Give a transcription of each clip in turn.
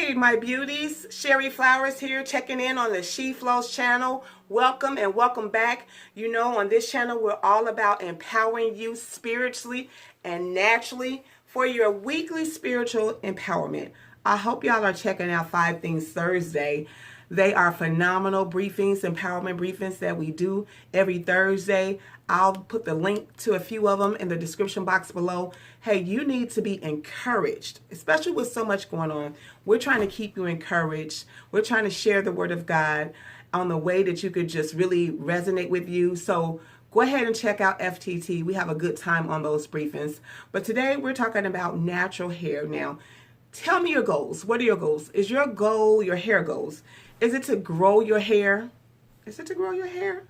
Hey, my beauties. Sherrie Flowers here, checking in on the She Flows channel. Welcome and welcome back. You know, on this channel, we're all about empowering you spiritually and naturally for your weekly spiritual empowerment. I hope y'all are checking out 5 Things Thursday. They are phenomenal briefings, empowerment briefings that we do every Thursday. I'll put the link to a few of them in the description box below. Hey, you need to be encouraged, especially with so much going on. We're trying to keep you encouraged. We're trying to share the word of God on the way that you could just really resonate with you. So go ahead and check out FTT. We have a good time on those briefings. But today we're talking about natural hair. Now, tell me your goals. What are your goals? Is your goal your hair goals? Is it to grow your hair? Is it to grow your hair?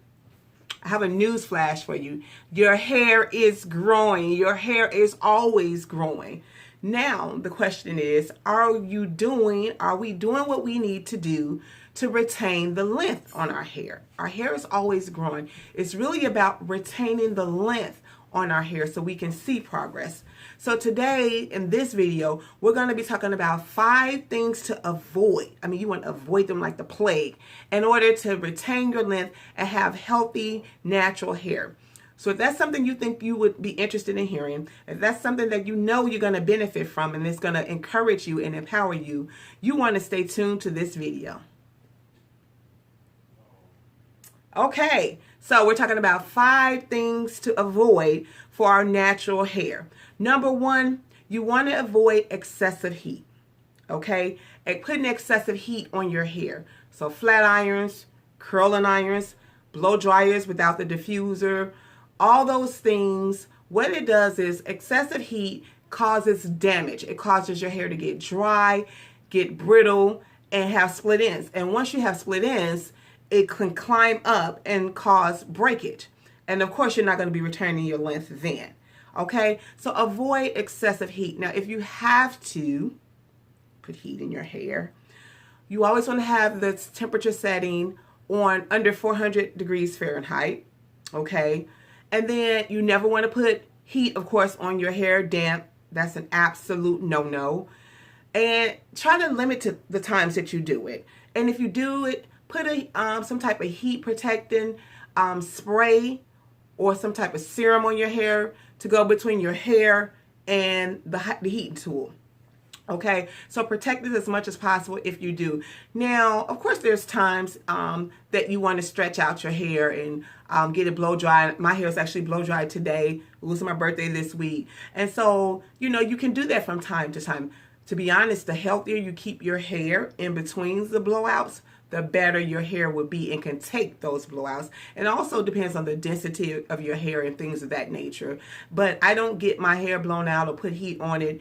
I have a news flash for you. Your hair is growing. Your hair is always growing. Now, the question is, are we doing what we need to do to retain the length on our hair? Our hair is always growing. It's really about retaining the length on our hair so we can see progress. So today in this video, we're going to be talking about 5 things to avoid. I mean, you want to avoid them like the plague in order to retain your length and have healthy, natural hair. So if that's something you think you would be interested in hearing, if that's something that you know you're going to benefit from and it's going to encourage you and empower you, you want to stay tuned to this video. Okay, so we're talking about 5 things to avoid for our natural hair. Number 1, you want to avoid excessive heat. Okay, and putting excessive heat on your hair. So flat irons, curling irons, blow dryers without the diffuser, all those things. What it does is excessive heat causes damage. It causes your hair to get dry, get brittle, and have split ends. And once you have split ends, it can climb up and cause breakage. And of course, you're not going to be retaining your length then. Okay, so avoid excessive heat. Now, if you have to put heat in your hair, you always want to have the temperature setting on under 400 degrees Fahrenheit. Okay, and then you never want to put heat, of course, on your hair damp. That's an absolute no-no. And try to limit to the times that you do it. And if you do it, put some type of heat protecting spray or some type of serum on your hair to go between your hair and the heat tool. Okay, so protect it as much as possible if you do. Now, of course, there's times that you want to stretch out your hair and get it blow dry. My hair is actually blow dried today. It was my birthday this week. And so, you know, you can do that from time to time. To be honest, the healthier you keep your hair in between the blowouts, the better your hair will be and can take those blowouts. And also depends on the density of your hair and things of that nature. But I don't get my hair blown out or put heat on it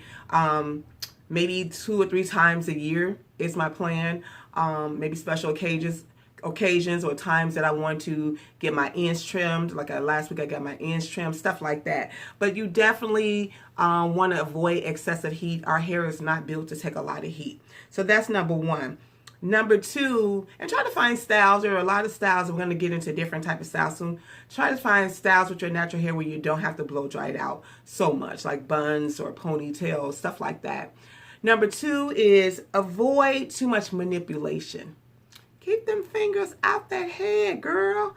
maybe 2 or 3 times a year is my plan. Maybe special occasions or times that I want to get my ends trimmed. Like last week I got my ends trimmed, stuff like that. But you definitely want to avoid excessive heat. Our hair is not built to take a lot of heat. So that's number 1. Number 2, and try to find styles. There are a lot of styles. We're going to get into different type of styles soon. Try to find styles with your natural hair where you don't have to blow dry it out so much, like buns or ponytails, stuff like that. Number 2 is avoid too much manipulation. Keep them fingers out that head, girl.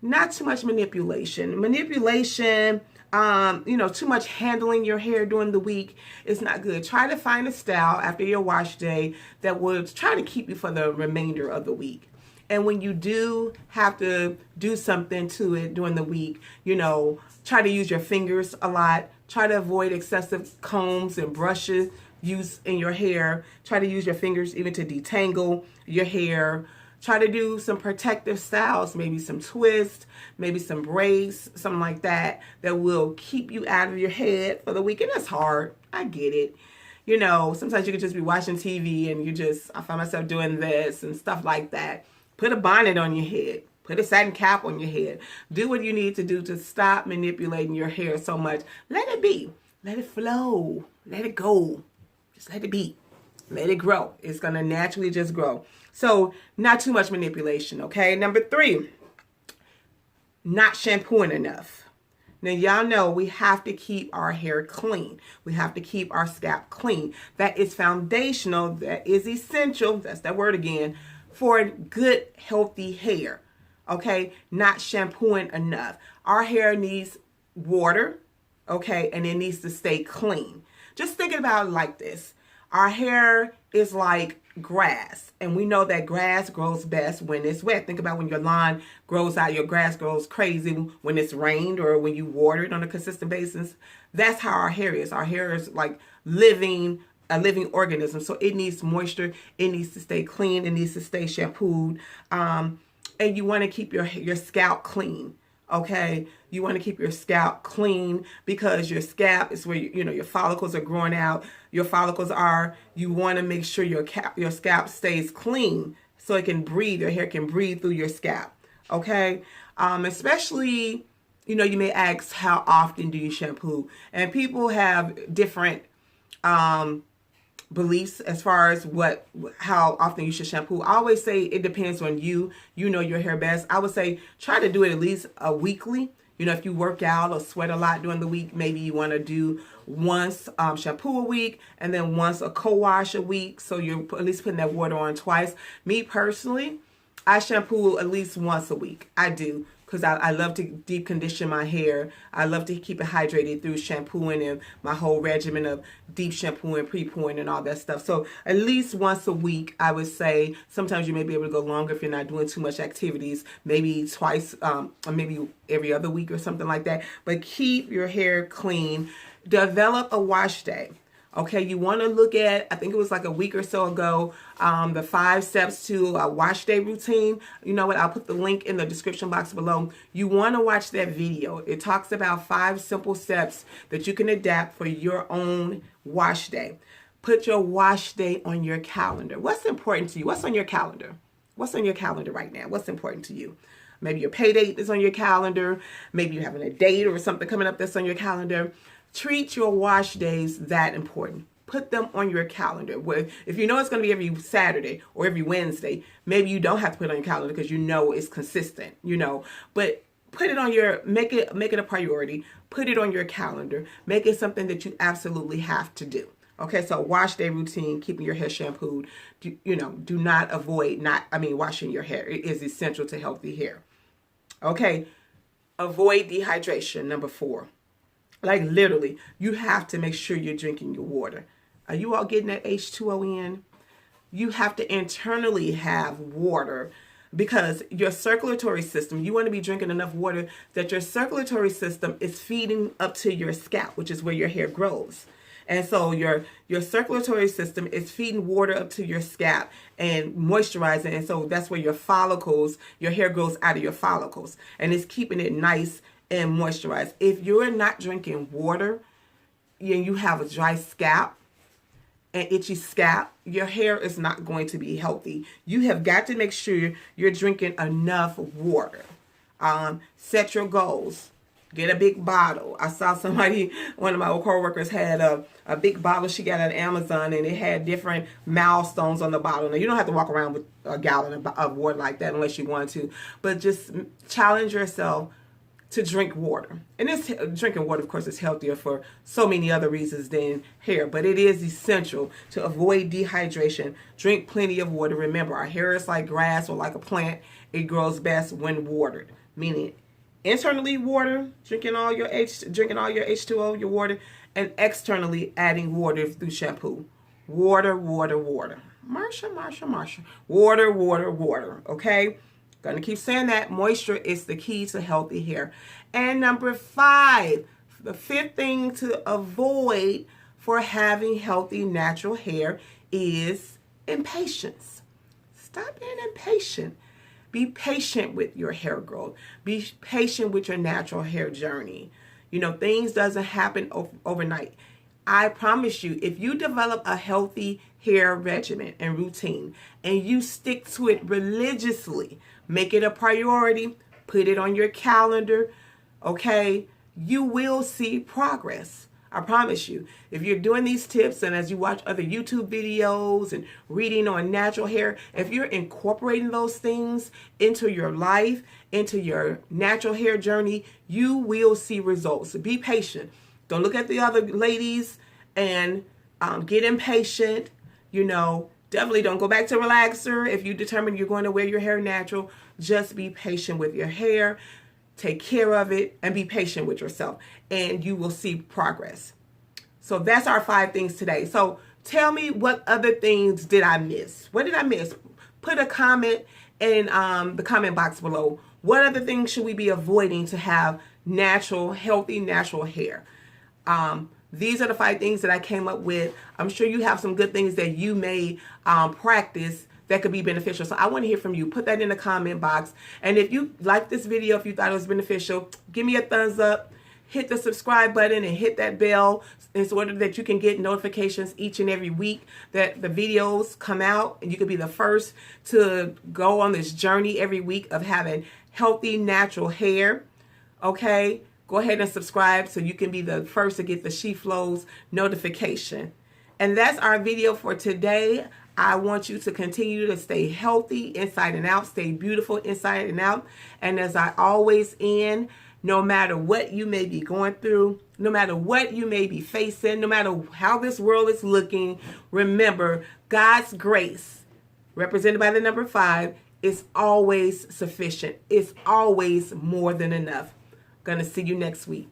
Not too much manipulation. Manipulation, too much handling your hair during the week is not good. Try to find a style after your wash day that would try to keep you for the remainder of the week. And when you do have to do something to it during the week, try to use your fingers a lot. Try to avoid excessive combs and brushes use in your hair. Try to use your fingers even to detangle your hair. Try to do some protective styles, maybe some twists, maybe some braids, something like that, that will keep you out of your head for the week. And it's hard. I get it. Sometimes you could just be watching TV and I find myself doing this and stuff like that. Put a bonnet on your head. Put a satin cap on your head. Do what you need to do to stop manipulating your hair so much. Let it be. Let it flow. Let it go. Just let it be. Let it grow. It's going to naturally just grow. So not too much manipulation, okay? Number 3, not shampooing enough. Now, y'all know we have to keep our hair clean. We have to keep our scalp clean. That is foundational. That is essential. That's that word again. For good, healthy hair. Okay? Not shampooing enough. Our hair needs water. Okay? And it needs to stay clean. Just thinking about it like this. Our hair is like grass, and we know that grass grows best when it's wet. Think about when your lawn grows out, your grass grows crazy when it's rained or when you water it on a consistent basis. That's how our hair is. Our hair is like a living organism, so it needs moisture, it needs to stay clean, it needs to stay shampooed, and you want to keep your scalp clean. Okay, you want to keep your scalp clean because your scalp is where your follicles are growing out. Your follicles are. You want to make sure your scalp stays clean so it can breathe. Your hair can breathe through your scalp. Okay, especially you may ask how often do you shampoo, and people have different beliefs as far as how often you should shampoo. I always say it depends on you. You know your hair best. I would say try to do it at least a weekly. If you work out or sweat a lot during the week, maybe you want to do once shampoo a week and then once a co-wash a week. So you're at least putting that water on twice. Me personally, I shampoo at least once a week. I do. Because I love to deep condition my hair. I love to keep it hydrated through shampooing and my whole regimen of deep shampooing, pre-pooing, and all that stuff. So at least once a week, I would say. Sometimes you may be able to go longer if you're not doing too much activities. Maybe twice, or maybe every other week or something like that. But keep your hair clean. Develop a wash day. Okay, you want to look at, I think it was like a week or so ago, the 5 steps to a wash day routine. You know what? I'll put the link in the description box below. You want to watch that video. It talks about 5 simple steps that you can adapt for your own wash day. Put your wash day on your calendar. What's important to you? What's on your calendar? What's on your calendar right now? What's important to you? Maybe your pay date is on your calendar. Maybe you're having a date or something coming up that's on your calendar. Treat your wash days that important. Put them on your calendar. If you know it's going to be every Saturday or every Wednesday, maybe you don't have to put it on your calendar because you know it's consistent, But put it on make it a priority. Put it on your calendar. Make it something that you absolutely have to do. Okay, so wash day routine, keeping your hair shampooed. Do not avoid washing your hair. It is essential to healthy hair. Okay, avoid dehydration, number 4. Like literally, you have to make sure you're drinking your water. Are you all getting that H2O in? You have to internally have water because your circulatory system, you want to be drinking enough water that your circulatory system is feeding up to your scalp, which is where your hair grows. And so your circulatory system is feeding water up to your scalp and moisturizing. And so that's where your hair grows out of your follicles. And it's keeping it nice and moisturized. If you're not drinking water and you have a dry scalp and itchy scalp, your hair is not going to be healthy. You have got to make sure you're drinking enough water. Set your goals. Get a big bottle. I saw one of my old coworkers had a big bottle she got at Amazon, and it had different milestones on the bottle. Now, you don't have to walk around with a gallon of water like that unless you want to, but just challenge yourself to drink water. And drinking water, of course, is healthier for so many other reasons than hair, but it is essential to avoid dehydration. Drink plenty of water. Remember, our hair is like grass or like a plant. It grows best when watered, meaning internally water, drinking all your H2O, your water, and externally adding water through shampoo. Water, water, water. Marsha. Water, water, water. Okay? Gonna keep saying that. Moisture is the key to healthy hair. And number 5, the 5th thing to avoid for having healthy natural hair is impatience. Stop being impatient. Be patient with your hair growth. Be patient with your natural hair journey. Things doesn't happen overnight. I promise you, if you develop a healthy hair regimen and routine and you stick to it religiously, make it a priority, put it on your calendar, okay, you will see progress. I promise you, if you're doing these tips and as you watch other YouTube videos and reading on natural hair, if you're incorporating those things into your life, into your natural hair journey, you will see results. Be patient. Don't look at the other ladies and get impatient. Definitely don't go back to relaxer if you determine you're going to wear your hair natural. Just be patient with your hair. Take care of it and be patient with yourself, and you will see progress. So that's our 5 things today. So tell me, what other things did I miss? What did I miss? Put a comment in the comment box below. What other things should we be avoiding to have natural, healthy, natural hair? These are the 5 things that I came up with. I'm sure you have some good things that you may practice that could be beneficial. So I want to hear from you. Put that in the comment box. And if you liked this video, if you thought it was beneficial, give me a thumbs up, hit the subscribe button, and hit that bell in order that you can get notifications each and every week that the videos come out, and you can be the first to go on this journey every week of having healthy, natural hair. Okay? Go ahead and subscribe so you can be the first to get the Sherrie Flowers notification. And that's our video for today. I want you to continue to stay healthy inside and out, stay beautiful inside and out. And as I always end, no matter what you may be going through, no matter what you may be facing, no matter how this world is looking, remember God's grace, represented by the number 5, is always sufficient. It's always more than enough. Gonna see you next week.